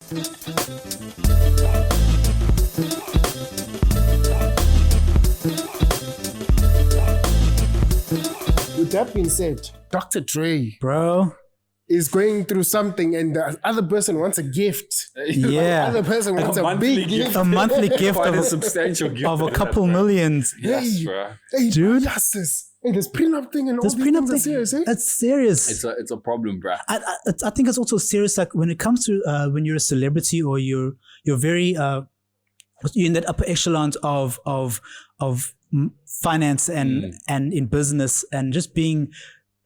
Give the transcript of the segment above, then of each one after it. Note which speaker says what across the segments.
Speaker 1: With that being said, Dr. Dre,
Speaker 2: bro,
Speaker 1: is going through something, and the other person wants a gift.
Speaker 2: Yeah.
Speaker 1: The other person wants a big gift.
Speaker 2: A monthly gift
Speaker 3: Quite
Speaker 2: of
Speaker 3: a
Speaker 2: a
Speaker 3: substantial gift
Speaker 2: of a couple millions.
Speaker 3: Yes, bro.
Speaker 1: Hey,
Speaker 2: Dude.
Speaker 1: Yes. Hey, this prenup thing and all
Speaker 2: This
Speaker 1: these
Speaker 2: prenup
Speaker 1: things
Speaker 2: thing,
Speaker 1: are serious, eh?
Speaker 2: it's serious.
Speaker 3: It's a problem, bro.
Speaker 2: I think it's also serious. Like when it comes to when you're a celebrity or you're very you're in that upper echelon of finance and in business and just having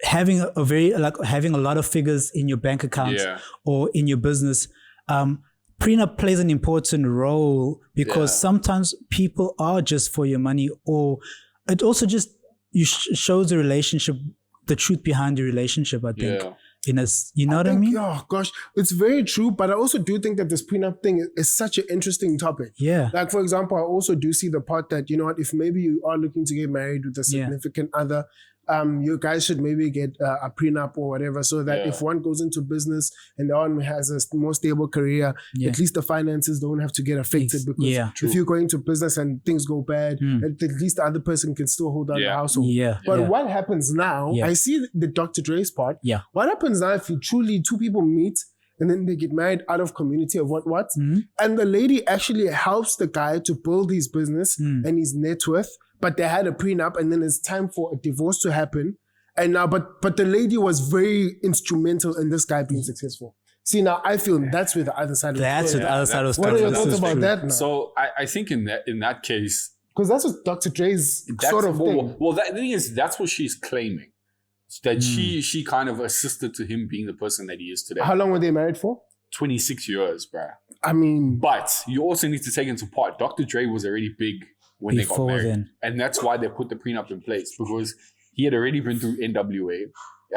Speaker 2: having a lot of figures in your bank account or in your business. Prenup plays an important role because sometimes people are just for your money, or it also just shows the relationship, the truth behind the relationship. I think you know what I mean?
Speaker 1: Oh gosh, it's very true. But I also do think that this prenup thing is such an interesting topic.
Speaker 2: Yeah.
Speaker 1: Like for example, I also do see the part that, you know what, if maybe you are looking to get married with a significant other, you guys should maybe get a prenup or whatever, so that if one goes into business and the one has a more stable career, at least the finances don't have to get affected. Because if you're going to business and things go bad, at least the other person can still hold down the household. But what happens now, I see the Dr. Dre's part. What happens now if you truly, two people meet and then they get married out of community of what? And the lady actually helps the guy to build his business and his net worth, but they had a prenup and then it's time for a divorce to happen. And now, but the lady was very instrumental in this guy being successful. See, now I feel that's where the other side of
Speaker 2: That's
Speaker 1: the
Speaker 2: the other side of the
Speaker 1: What are
Speaker 2: story.
Speaker 1: your thoughts about that now?
Speaker 3: So I think in that case,
Speaker 1: because that's what Dr. Dre's sort of thing.
Speaker 3: Well, the thing is, that's what she's claiming. That she kind of assisted to him being the person that he is today.
Speaker 1: How long were they married for?
Speaker 3: 26 years, bro.
Speaker 1: I mean,
Speaker 3: but you also need to take into part, Dr. Dre was already big when they got married. And that's why they put the prenup in place, because he had already been through NWA.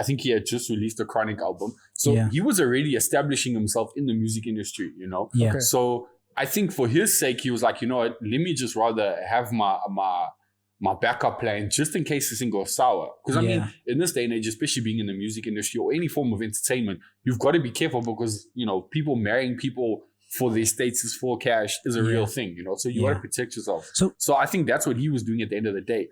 Speaker 3: I think he had just released a Chronic album. So he was already establishing himself in the music industry, you know?
Speaker 2: Okay.
Speaker 3: So I think for his sake, he was like, you know what, let me just rather have my backup plan just in case this thing goes sour. Because I mean, in this day and age, especially being in the music industry or any form of entertainment, you've got to be careful because, you know, people marrying people for their status, for cash is a real thing, you know? So you got to protect yourself. So I think that's what he was doing at the end of the day.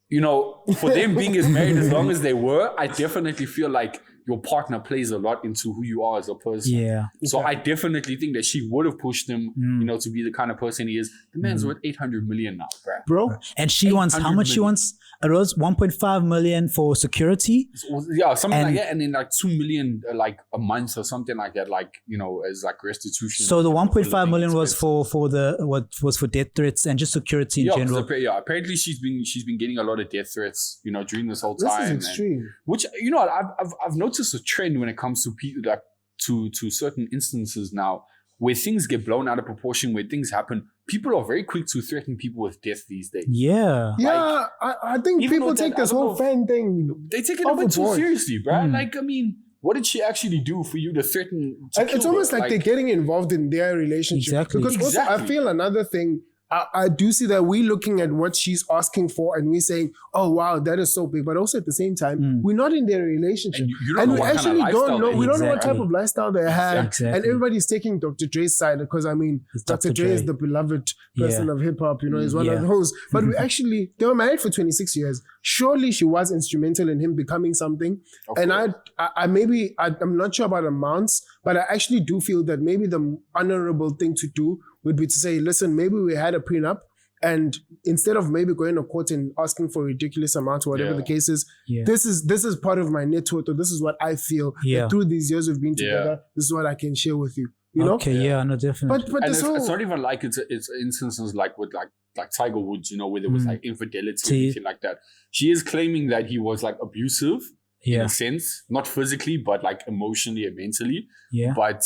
Speaker 3: You know, for them being as married as long as they were, I definitely feel like your partner plays a lot into who you are as a person.
Speaker 2: Yeah.
Speaker 3: So I definitely think that she would have pushed him, you know, to be the kind of person he is. The man's worth 800 million now,
Speaker 1: bro.
Speaker 2: And she wants, how much she wants? It was 1.5 million for security.
Speaker 3: Yeah, something like that. And then like 2 million like a month or something like that, like, you know, as like restitution.
Speaker 2: So the 1.5 million was for death threats and just security in general.
Speaker 3: Apparently she's been getting a lot of death threats, you know, during this whole time.
Speaker 1: This is extreme.
Speaker 3: Which, you know, I've noticed a trend when it comes to people, like to certain instances now where things get blown out of proportion, where things happen. People are very quick to threaten people with death these days.
Speaker 2: Yeah.
Speaker 1: Yeah, I think people take this whole fan thing.
Speaker 3: They take it a bit too seriously, bro. Like, I mean, what did she actually do for you to threaten?
Speaker 1: It's almost like they're getting involved in their relationship.
Speaker 2: Exactly.
Speaker 1: Because also I feel another thing, I do see that we're looking at what she's asking for and we're saying, oh wow, that is so big. But also at the same time, we're not in their relationship.
Speaker 3: And you don't know what kind of lifestyle
Speaker 1: we don't know what type of lifestyle they have. And everybody's taking Dr. Dre's side because I mean, Dr. Dre is the beloved person of hip hop, you know, he's one of those. But they were married for 26 years. Surely she was instrumental in him becoming something. And I'm not sure about amounts, but I actually do feel that maybe the honorable thing to do would be to say, listen, maybe we had a prenup, and instead of maybe going to court and asking for ridiculous amounts or whatever the case is, this is part of my net worth, or this is what I feel that through these years we've been together, this is what I can share with you. You know?
Speaker 2: Okay, no, definitely.
Speaker 3: But it's not even like it's instances like with like Tiger Woods, you know, where there was like infidelity or anything like that. She is claiming that he was like abusive in a sense, not physically, but like emotionally and mentally. Yeah. But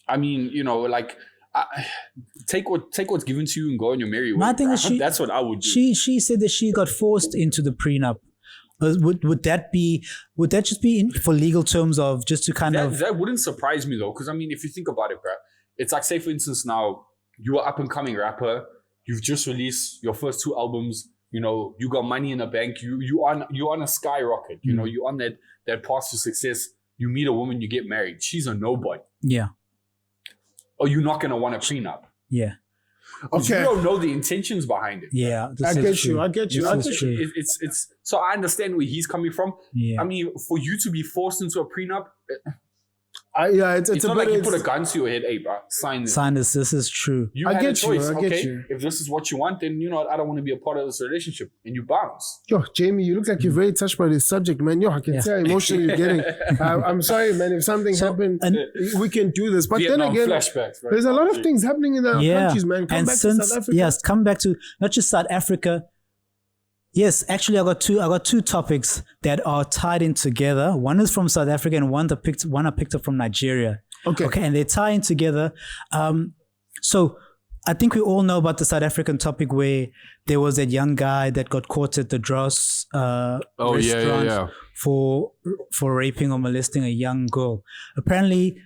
Speaker 3: I mean, you know, like, take what's given to you and go on your merry way.
Speaker 2: My thing is
Speaker 3: that's what I would do.
Speaker 2: She said that she got forced into the prenup. Would that just be for legal terms of just to kind of...
Speaker 3: That wouldn't surprise me though, because I mean, if you think about it, bro, it's like, say for instance now, you're an up and coming rapper, you've just released your first 2 albums, you know, you got money in the bank, you're on a skyrocket, you know, you're on that path to success, you meet a woman, you get married, she's a nobody.
Speaker 2: Yeah.
Speaker 3: or you're not going to want a prenup.
Speaker 2: Yeah.
Speaker 3: Okay. You don't know the intentions behind it.
Speaker 2: Yeah.
Speaker 1: I get you.
Speaker 3: It's so I understand where he's coming from.
Speaker 2: Yeah.
Speaker 3: I mean, for you to be forced into a prenup,
Speaker 1: it's
Speaker 3: not like you put a gun to your head. Hey, bro, sign this.
Speaker 2: Sign this. This is true.
Speaker 3: You had a choice. Okay, if this is what you want, then you know what? I don't want to be a part of this relationship, and you bounce.
Speaker 1: Yo, Jamie, you look like you're very touched by this subject, man. Yo, I can tell emotionally you're getting. I'm sorry, man. If something happened, we can do this. But
Speaker 3: Vietnam
Speaker 1: then again,
Speaker 3: flashbacks, right?
Speaker 1: There's a lot of things happening in our countries, man. Come back to South Africa.
Speaker 2: Yes, come back to not just South Africa. Yes, actually, I got two topics that are tied in together. One is from South Africa, and one I picked up from Nigeria. Okay, and they tie in together. So I think we all know about the South African topic where there was that young guy that got caught at the Dross restaurant for raping or molesting a young girl. Apparently,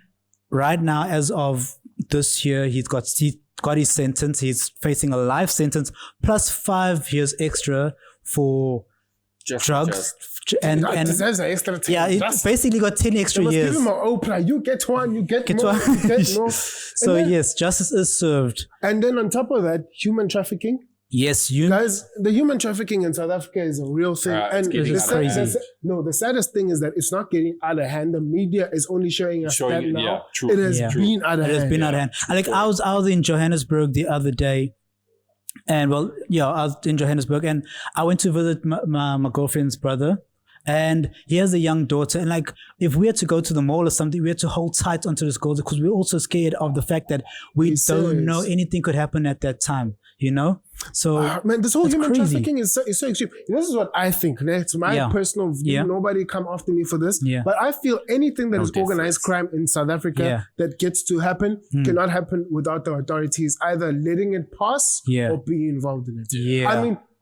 Speaker 2: right now, as of this year, he got his sentence. He's facing a life sentence plus 5 years extra for drugs. And
Speaker 1: deserves an extra 10.
Speaker 2: Yeah, it basically got 10 extra years.
Speaker 1: Give him an Oprah. You get one, you get more, you get more.
Speaker 2: So then, yes, justice is served.
Speaker 1: And then on top of that, human trafficking.
Speaker 2: Yes,
Speaker 1: guys, the human trafficking in South Africa is a real thing. And
Speaker 2: crazy.
Speaker 1: The saddest thing is that it's not getting out of hand. The media is only showing us that now.
Speaker 3: Yeah, true.
Speaker 1: It has been out of hand.
Speaker 2: It has been out of hand. Like I was in Johannesburg the other day. And I was in Johannesburg and I went to visit my girlfriend's brother, and he has a young daughter. And like, if we had to go to the mall or something, we had to hold tight onto this girl because we're also scared of the fact that we don't know anything could happen at that time, you know? So,
Speaker 1: man, this whole human trafficking is so extreme. This is what I think. It's my personal view. Nobody come after me for this. But I feel anything that is organized crime in South Africa that gets to happen cannot happen without the authorities either letting it pass or being involved in it.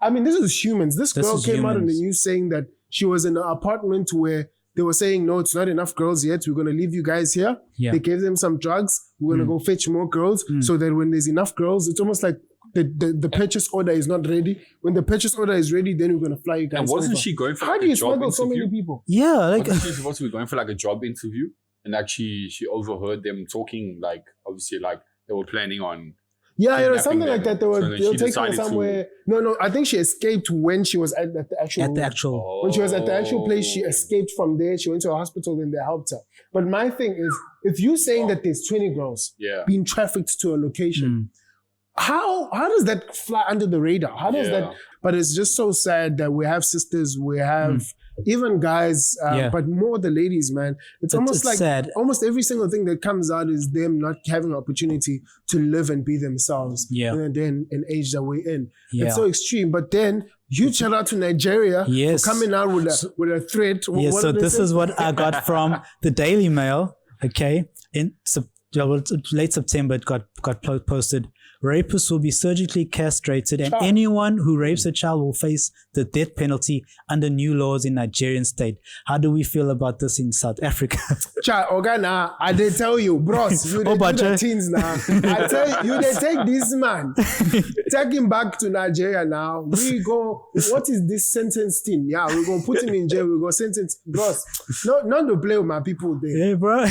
Speaker 1: I mean, this is humans. This girl came out in the news saying that she was in an apartment where they were saying, no, it's not enough girls yet. We're going to leave you guys here. They gave them some drugs. We're going to go fetch more girls so that when there's enough girls, it's almost like the purchase order is not ready. When the purchase order is ready, then we're going to fly you guys
Speaker 3: And wasn't she going for
Speaker 1: How do you smuggle so many people?
Speaker 2: Yeah. Like,
Speaker 3: wasn't she supposed to be going for like a job interview? And actually she overheard them talking, like, obviously, like they were planning on
Speaker 1: something like that. They were taking her somewhere. No, I think she escaped when she was at the actual. When she was at the actual place, she escaped from there. She went to a hospital, then they helped her. But my thing is, if you're saying that there's 20 girls being trafficked to a location, how does that fly under the radar? How does that? But it's just so sad that we have sisters, we have even guys, but more the ladies, man. It's almost like sad. Almost every single thing that comes out is them not having an opportunity to live and be themselves. And then in age that we're in. It's so extreme. But then huge shout out to Nigeria for coming out with a threat.
Speaker 2: So this is what I got from the Daily Mail. Okay, in late September, it got posted. Rapists will be surgically castrated, and anyone who rapes a child will face the death penalty under new laws in Nigerian state. How do we feel about this in South Africa?
Speaker 1: I did tell you, bros, you did do the teens now. I tell you, they take this man, take him back to Nigeria now. We go, what is this sentence thing? Yeah, we're going to put him in jail. We're going to sentence, bros. Not to play with my people there.
Speaker 2: Yeah, bro.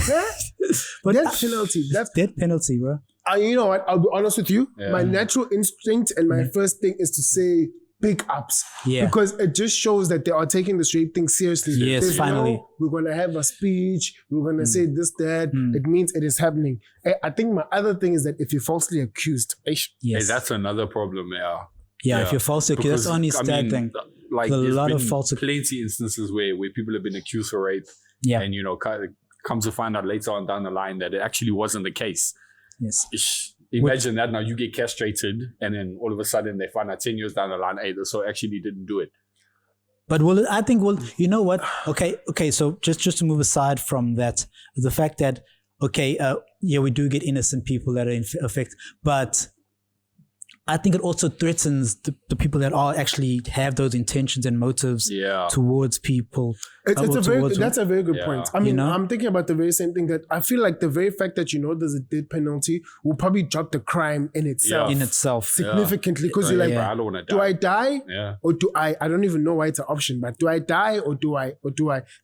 Speaker 1: But death penalty. That's
Speaker 2: death penalty, bro.
Speaker 1: You know what? I'll be honest with you. My natural instinct and my first thing is to say big ups. Because it just shows that they are taking this rape thing seriously.
Speaker 2: Yes, finally.
Speaker 1: We're going to have a speech. We're going to say this, that. It means it is happening. I think my other thing is that if you're falsely accused.
Speaker 3: Hey, that's another problem,
Speaker 2: if you're falsely accused, that's the only sad thing.
Speaker 3: Like,
Speaker 2: there's a lot of false
Speaker 3: plenty instances where people have been accused of rape. And, come to find out later on down the line that it actually wasn't the case.
Speaker 2: Yes.
Speaker 3: Imagine that now you get castrated and then all of a sudden they find out 10 years down the line, hey, this actually didn't do it.
Speaker 2: But you know what? Okay. So just to move aside from that, the fact that, we do get innocent people that are affected, but I think it also threatens the people that are actually have those intentions and motives towards people.
Speaker 1: That's a very good point. I mean, I'm thinking about the very same thing, that I feel like the very fact that there's a death penalty will probably drop the crime in itself. Significantly, because you're like,
Speaker 3: I don't want to die.
Speaker 1: Do I die? Or do I don't even know why it's an option, but do I die or do I?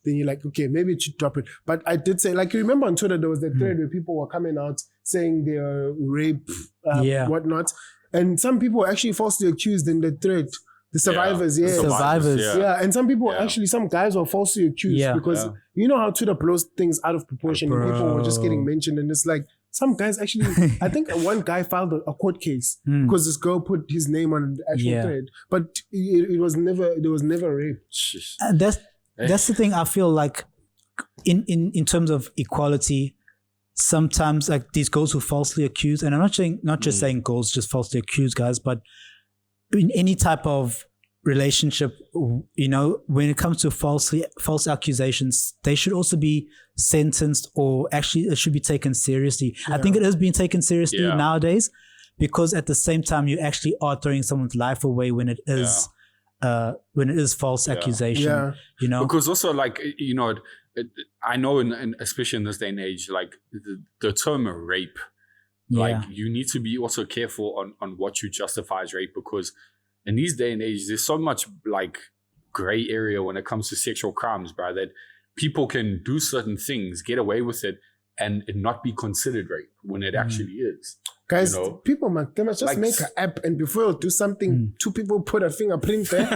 Speaker 1: Then you're like, okay, maybe it should drop it. But I did say, like, you remember on Twitter, there was that thread where people were coming out saying they're rape, whatnot. And some people were actually falsely accused in the thread. The survivors, and some people some guys were falsely accused because you know how Twitter blows things out of proportion and people were just getting mentioned, and it's like some guys actually, I think one guy filed a court case because this girl put his name on the actual thread, but there was never rape.
Speaker 2: And that's the thing. I feel like in terms of equality, sometimes like these girls who falsely accused, and I'm not just saying girls just falsely accused guys, but in any type of relationship, when it comes to false accusations, they should also be sentenced, or actually it should be taken seriously. I think it is being taken seriously nowadays, because at the same time you actually are throwing someone's life away when it is false accusation.
Speaker 3: Because also, like, I know, especially in this day and age, like the term rape, like you need to be also careful on what you justify as rape, because in these day and age, there's so much like gray area when it comes to sexual crimes, bro, that people can do certain things, get away with it, and it not be considered rape when it actually is.
Speaker 1: Guys, people they must just make an app, and before you do something, two people put a fingerprint there.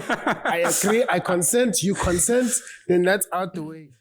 Speaker 1: I agree, I consent, you consent, then that's out the way.